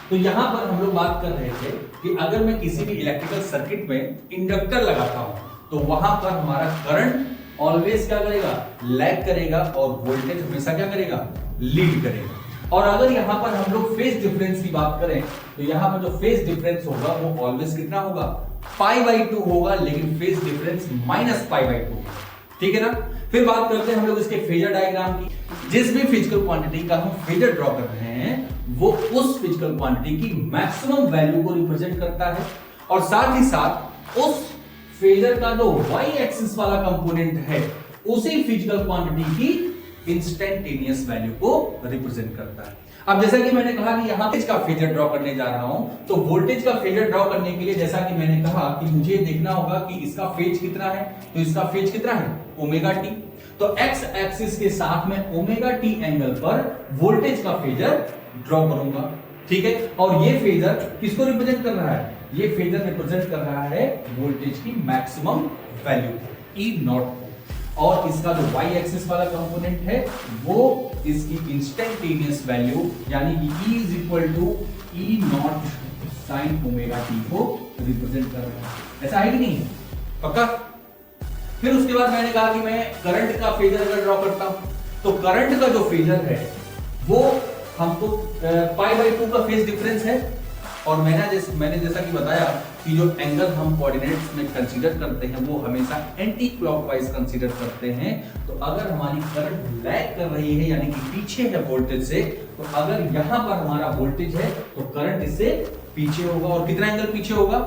तो यहां पर हम लोग बात कर रहे थे कि अगर मैं किसी भी इलेक्ट्रिकल सर्किट में इंडक्टर लगाता हूं तो वहां पर हमारा करंट ऑलवेज क्या करेगा, लैग करेगा और वोल्टेज हमेशा क्या करेगा, लीड करेगा। और अगर यहां पर हम लोग फेज डिफरेंस की बात करें तो यहां पर जो फेज डिफरेंस होगा वो ऑलवेज कितना होगा, π/2 होगा, लेकिन फेज डिफरेंस -π/2। ठीक है ना। फिर बात करते हैं हम लोग इसके फेजर डायग्राम की। जिस भी फिजिकल क्वांटिटी का हम फेजर ड्रॉ कर रहे हैं वो उस फिजिकल क्वांटिटी की मैक्सिमम वैल्यू को रिप्रेजेंट करता है और साथ ही साथ उस फेजर का जो y एक्सिस वाला कंपोनेंट है उसी फिजिकल क्वांटिटी की इंस्टेंटेनियस वैल्यू को रिप्रेजेंट करता है। अब जैसा कि मैंने कहा कि यहां वोल्टेज का फेजर ड्रॉ करने जा रहा हूं, तो वोल्टेज का फेजर ड्रॉ करने के लिए जैसा कि मैंने कहा कि मुझे देखना होगा कि इसका फेज कितना है, तो इसका फेज कितना है, ओमेगा टी। तो x एक्सिस के साथ में ओमेगा टी एंगल पर वोल्टेज का फेजर ड्रॉ करूंगा। ठीक है। और ये फेजर किसको रिप्रेजेंट कर रहा है, ये फेजर रिप्रेजेंट कर रहा है वोल्टेज की मैक्सिमम वैल्यू ई नॉट, और इसका जो y एक्सिस वाला कंपोनेंट है वो इसकी इंस्टेंटेनियस वैल्यू यानी कि E = E not sine omega T को रिप्रेजेंट कर रहा है। ऐसा है कि नहीं, पक्का। फिर उसके बाद मैंने कहा कि मैं करंट का फेजर अगर ड्रॉ करता हूं तो करंट का जो फेजर है वो हमको π/2 का फेज डिफरेंस है, और मैंने जैसा कि बताया कि जो एंगल हम कोऑर्डिनेट्स में कंसीडर करते हैं वो हमेशा एंटी क्लॉकवाइज कंसीडर करते हैं। तो अगर हमारी करंट लैग कर रही है यानी कि पीछे है वोल्टेज से, तो अगर यहां पर हमारा वोल्टेज है तो करंट इससे पीछे होगा, और कितना एंगल पीछे होगा,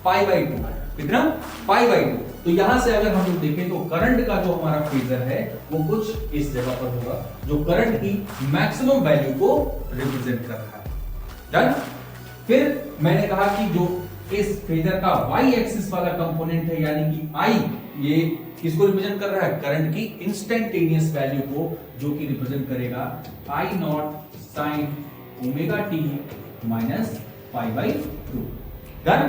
π/2। कितना, π/2। तो यहां से अगर हम लोग देखें तो करंट का जो हमारा फेजर है वो कुछ इस जगह पर होगा जो करंट की मैक्सिमम वैल्यू को रिप्रेजेंट कर रहा है। डन। फिर मैंने कहा कि जो इस फेजर का y एक्सिस वाला कंपोनेंट है यानी कि I, ये किसको रिप्रेजेंट कर रहा है, करंट की इंस्टेंटेनियस वैल्यू को, जो कि रिप्रेजेंट करेगा I not sine omega t minus π/2। Done.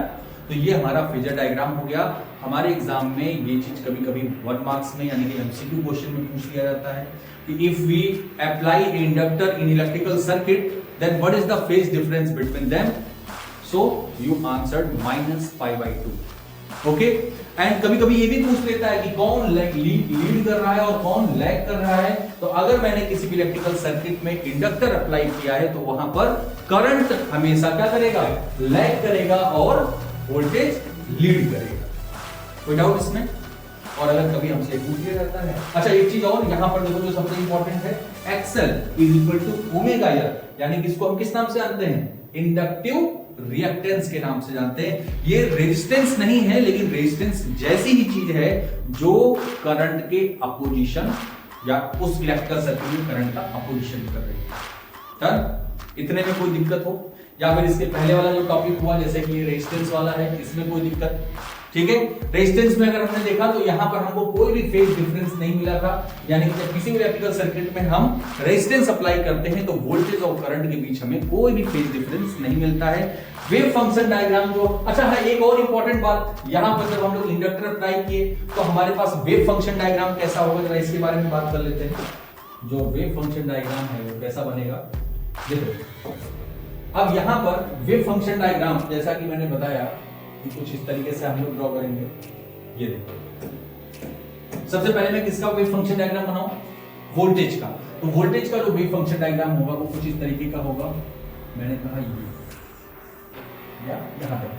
तो ये हमारा फेजर डायग्राम हो गया। हमारे एग्जाम में ये चीज कभी कभी 1 मार्क्स में यानी कि एमसीक्यू क्वेश्चन में पूछ लिया जाता है कि if we apply inductor in electrical circuit then what is the phase difference between them? So you answered -π/2। Okay. And कभी कभी ये भी पूछ लेता है कि कौन लीड कर रहा है और कौन लैग कर रहा है। तो अगर मैंने किसी भी इलेक्ट्रिकल सर्किट में इंडक्टर अप्लाई किया है तो वहां पर करंट हमेशा क्या करेगा, लैग करेगा और वोल्टेज लीड करेगा। कोई डाउट इसमें? और अगर कभी हमसे पूछ लिया जाता है, अच्छा एक चीज और यहां पर देखो जो सबसे इंपॉर्टेंट है, XL = ओमेगा L, यानी कि इसको हम किस नाम से जानते हैं, इंडक्टिव रिएक्टेंस के नाम से जानते हैं। ये रेजिस्टेंस नहीं है लेकिन रेजिस्टेंस जैसी ही चीज है जो करंट के अपोजिशन या उस इलेक्ट्रिकल सर्किट में करंट का अपोजिशन कर रही है। डन। इतने में कोई दिक्कत हो, या फिर इसके पहले वाला जो टॉपिक हुआ जैसे कि ये रेजिस्टेंस वाला है, इसमें कोई दिक्कत, ठीक है। रेजिस्टेंस में अगर हमने देखा तो यहां पर हमको कोई भी फेज डिफरेंस नहीं मिला था, यानी कि जब किसी भी इलेक्ट्रिकल सर्किट में हम रेजिस्टेंस अप्लाई करते हैं तो वोल्टेज और करंट के बीच हमें कोई भी फेज डिफरेंस नहीं मिलता है। वेव फंक्शन डायग्राम जो, अच्छा है एक और इंपॉर्टेंट बात, यहां पर जब हम लोग इंडक्टर अप्लाई किए तो हमारे पास वेव फंक्शन डायग्राम कैसा होगा, जरा इसके बारे में बात कर लेते हैं। जो वेव फंक्शन डायग्राम है वो कैसा बनेगा, देखो। अब यहां पर वेव फंक्शन डायग्राम जैसा कि मैंने बताया कुछ इस तरीके से हम लोग ड्रॉ करेंगे। ये देखो, सबसे पहले मैं किसका वेव फंक्शन डायग्राम बनाऊं, वोल्टेज का। तो वोल्टेज का जो वेव फंक्शन डायग्राम होगा वो कुछ इस तरीके का होगा, मैंने कहा ये या यहां पर।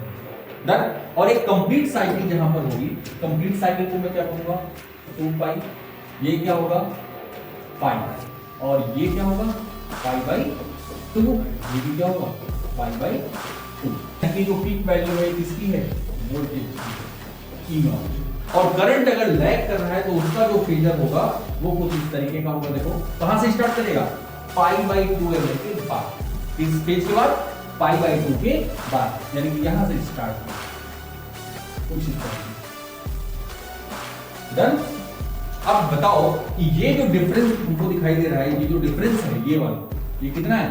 डन। और एक कंप्लीट साइकिल जहां पर होगी, कंप्लीट साइकिल को मैं क्या कहूंगा, 2π, ये क्या होगा, π, और ये क्या होगा, π/2, ये भी क्या होगा, π/2। कि जो पीक वैल्यू है किसकी है, वोल्टेज की, E नॉट। और करंट अगर लैग कर रहा है तो उसका जो फेजर होगा वो कुछ इस तरीके का होगा। देखो कहां से स्टार्ट करेगा, π/2 के बाद, इस पेज के बाद π/2 के बाद, यानी कि यहां से स्टार्ट कुछ इस तरह। डन। अब बताओ कि ये जो डिफरेंस तुमको दिखाई दे रहा है, ये जो डिफरेंस है ये वाला, ये कितना है,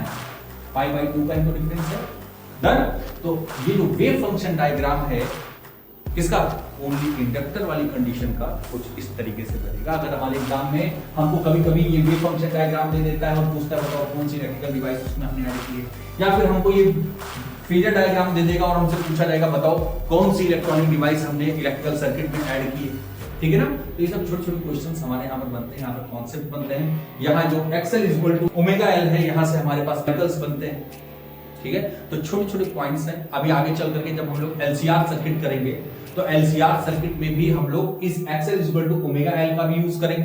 π/2 का इनको डिफरेंस है। डन। तो ये जो वेव फंक्शन डायग्राम है किसका? ओनली इंडक्टर वाली कंडीशन का कुछ इस तरीके से बनेगा। अगर हमारे एग्जाम में हमको कभी कभी ये वेव फंक्शन डायग्राम दे देता है और पूछता है बताओ कौन सी इलेक्ट्रिकल डिवाइस उसमें हमने ऐड की है, या फिर हमको ये फेजर डायग्राम दे देगा और हमसे पूछा जाएगा बताओ कौन सी इलेक्ट्रॉनिक डिवाइस हमने इलेक्ट्रिकल सर्किट में ऐड की है, ठीक है ना। तो ये सब छोटे छोटे क्वेश्चंस हमारे यहाँ पर बनते हैं, यहाँ पर कॉन्सेप्ट बनते हैं। यहाँ जो XL equal to omega L है, यहाँ से हमारे पास मेथड्स बनते हैं, ठीक है। तो छोटे छोटे पॉइंट्स हैं। अभी आगे चल करके जब हम लोग एलसीआर सर्किट करेंगे तो एलसीआर सर्किट में भी हम लोग इस XL equal to omega L का भी यूज करेंगे।